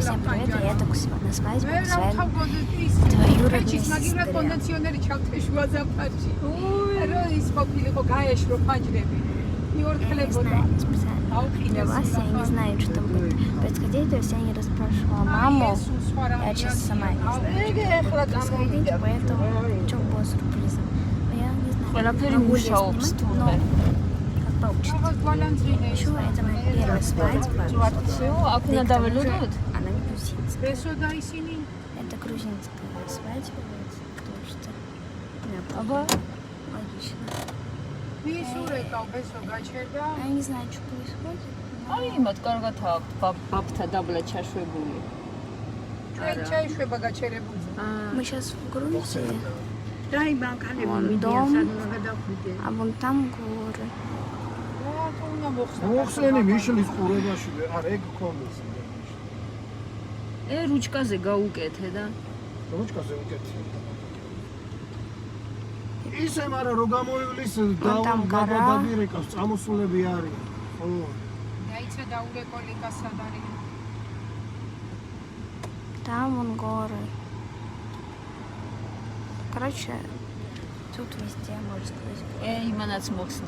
Всем привет, я только сегодня с вами двоюродный для вас я не знаю, что там будет происходить, то есть я не расспрашивала маму, я честно сама не знаю, что будет происходить, поэтому что было сюрпризом. Я не знаю, могу ли я снимать, но как получится. Еще это моя первая свадьба. Она грузинская. Это грузинская свадьба, потому что логично. Я не знаю, что происходит. იმათ კარგად აქვს ბაბთა დაბლა ჩაშვებული. Мы сейчас в Грузии. Вон дом, а вон там горы. რუჩკაზე გაუკეთე და ისე მაგრამ რო გამოივლის დაბირეკავს წამოსულები არის. ხო. დაიცა დაურეკოლი გასადარი. Там вон горы. Короче, тут везде, можно сказать. იმანაც მოხსნა